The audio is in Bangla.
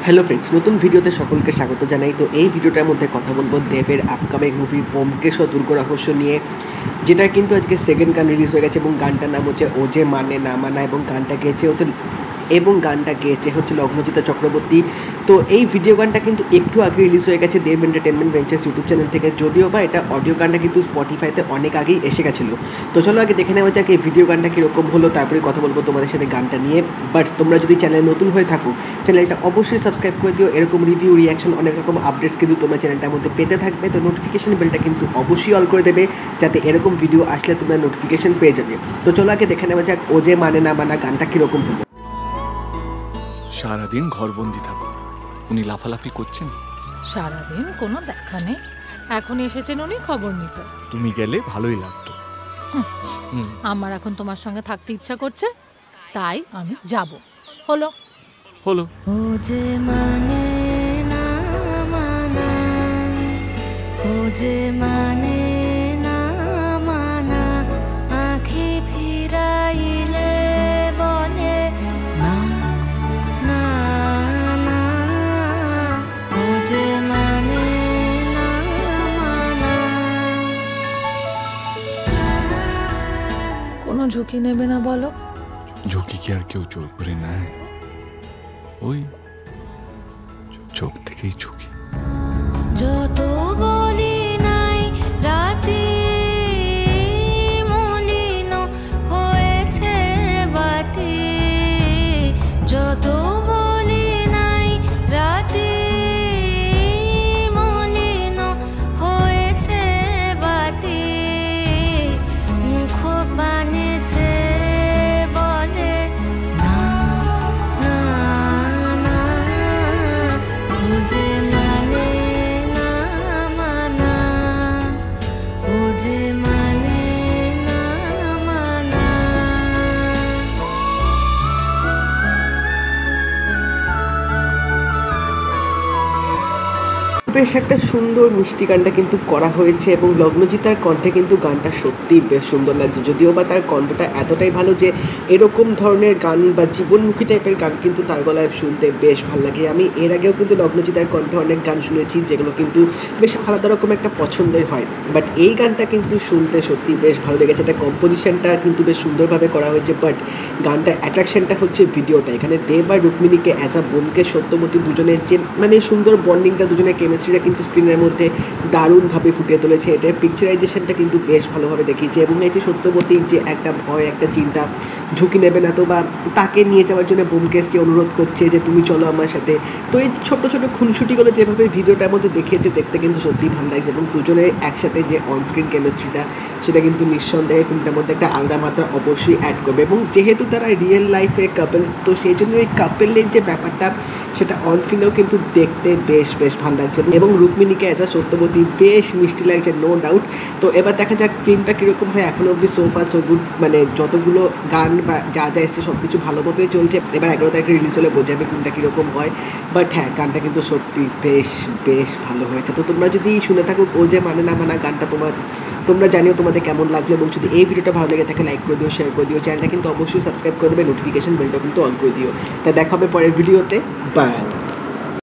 হ্যালো ফ্রেন্ডস, নতুন ভিডিওতে সকলকে স্বাগত জানাই। তো এই ভিডিওটার মধ্যে কথা বলবো দেবের আপকামিং মুভি ব্যোমকেশ ও দুর্গ রহস্য নিয়ে, যেটা কিন্তু আজকে সেকেন্ড গান রিলিজ হয়ে গেছে এবং গানটার নাম হচ্ছে ও যে মানে না মানা এবং গানটা গেয়েছে হচ্ছে লগ্নজিতা চক্রবর্তী। তো এই ভিডিও গানটা কিন্তু একটু আগে রিলিজ হয়ে গেছে দেব এন্টারটেনমেন্ট ভেঞ্চার্স ইউটিউব চ্যানেল থেকে, যদিও বা এটা অডিও গানটা কিন্তু স্পটিফাইতে অনেক আগেই এসে গেছিলো। তো চলো আগে দেখে নেওয়া যাক এই ভিডিও গানটা কীরকম হলো, তারপরে কথা বলবো তোমাদের সাথে গানটা নিয়ে। বাট তোমরা যদি চ্যানেলে নতুন হয়ে থাকো, চ্যানেলটা অবশ্যই সাবস্ক্রাইব করে দিও। এরকম রিভিউ, রিয়াকশন, অনেক রকম আপডেটস কিন্তু তোমরা চ্যানেলটার মধ্যে পেতে থাকবে। তো নোটিফিকেশন বেলটা কিন্তু অবশ্যই অল করে দেবে, যাতে এরকম ভিডিও আসলে তোমরা নোটিফিকেশন পেয়ে যাবে। তো চলো আগে দেখে নেওয়া যাক ও যে মানে না মানা গানটা কীরকম হলো। সারাদিন ঘরবন্দি থাকো, উনি লাফালাফি করছেন। সারাদিন কোনো দেখা নেই, এখন এসেছেন উনি খবর নিতে। তুমি গেলে ভালোই লাগতো। আমার এখন তোমার সঙ্গে থাকতে ইচ্ছা করছে, তাই আমি যাব। হলো হলো ও যে মানে না মানা, ও যে মানে না মানা, আঁখি ফিরাইলে বলে না না না, ও যে মানে না মানা। কোনো ঝুঁকি নেবে না বলো? ঝুঁকি কি আর কেউ জোর করে নেয়? ওই চোখ থেকেই ঝুঁকি। যত বলি নাই রাতে মলিন হয়েছে বাতি, যত বলি নাই রাতে মলিন হয়েছে বাতি, মুখ বানিয়েছে বলে না না না, ও যে মানে না মানা, ও যে মানে না মানা। বেশ একটা সুন্দর মিষ্টি গানটা কিন্তু করা হয়েছে এবং লগ্নজিতার কণ্ঠে কিন্তু গানটা সত্যিই বেশ সুন্দর লাগছে, যদিও বা তার কণ্ঠটা এতটাই ভালো যে এরকম ধরনের গান বা জীবনমুখী টাইপের গান কিন্তু তার গলায় শুনতে বেশ ভালো লাগে। আমি এর আগেও কিন্তু লগ্নজিতার কণ্ঠে অনেক গান শুনেছি যেগুলো কিন্তু বেশ আলাদা রকম একটা পছন্দের হয়, বাট এই গানটা কিন্তু শুনতে সত্যি বেশ ভালো লেগেছে। এটা কম্পোজিশনটা কিন্তু বেশ সুন্দরভাবে করা হয়েছে, বাট গানটার অ্যাট্রাকশনটা হচ্ছে ভিডিওটা। এখানে দেব আর রুক্মিণীকে অ্যাজ আ ব্যোমকেশ সত্যবতী দুজনের যে মানে সুন্দর বন্ডিংটা, দুজনের কেমিস্ট্রিটা কিন্তু স্ক্রিনের মধ্যে দারুণভাবে ফুটিয়ে তুলেছে। এটার পিকচারাইজেশনটা কিন্তু বেশ ভালোভাবে দেখিয়েছে এবং এই যে সত্যবতীর যে একটা ভয়, একটা চিন্তা, ঝুঁকি নেবে না তো, বা তাকে নিয়ে যাওয়ার জন্য ব্যোমকেশ যে অনুরোধ করছে যে তুমি চলো আমার সাথে, তো এই ছোটো ছোটো খুনসুটিগুলো যেভাবে ভিডিওটার মধ্যে দেখিয়েছে দেখতে কিন্তু সত্যিই ভালো লাগছে। এবং দুজনের একসাথে যে অনস্ক্রিন কেমিস্ট্রিটা, সেটা কিন্তু নিঃসন্দেহে ফিল্মটার মধ্যে একটা আলাদা মাত্রা অবশ্যই অ্যাড করবে। এবং যেহেতু তারা রিয়েল লাইফের কাপল, তো সেই জন্য এই কাপলের যে ব্যাপারটা সেটা অনস্ক্রিনেও কিন্তু দেখতে বেশ বেশ ভালো লাগছে এবং রুক্মিণীকে অ্যাজ আ সত্যবতী বেশ মিষ্টি লাগছে, নো ডাউট। তো এবার দেখা যাক ফিল্মটা কীরকম হয়। এখনও অবধি সো ফার সো গুড, মানে যতগুলো গান বা যা যা এসছে সব কিছু ভালো মতোই চলছে। এবার 11 তারিখে রিলিজ হলে বোঝা যাবে ফিল্মটা কীরকম হয়। বাট হ্যাঁ, গানটা কিন্তু সত্যি বেশ বেশ ভালো হয়েছে। তো তোমরা যদি শুনে থাকো ও যে মানে না মানা গানটা, তোমরা জানিও তোমাদের কেমন লাগলো। এবং যদি এই ভিডিওটা ভালো লেগে থাকে লাইক করে দিও, শেয়ার করে দিও, চ্যানেলটা কিন্তু অবশ্যই সাবস্ক্রাইব করে দেবে, নোটিফিকেশন বেলটা কিন্তু অন করে দিও। তাই দেখা হবে পরের ভিডিওতে, বাই।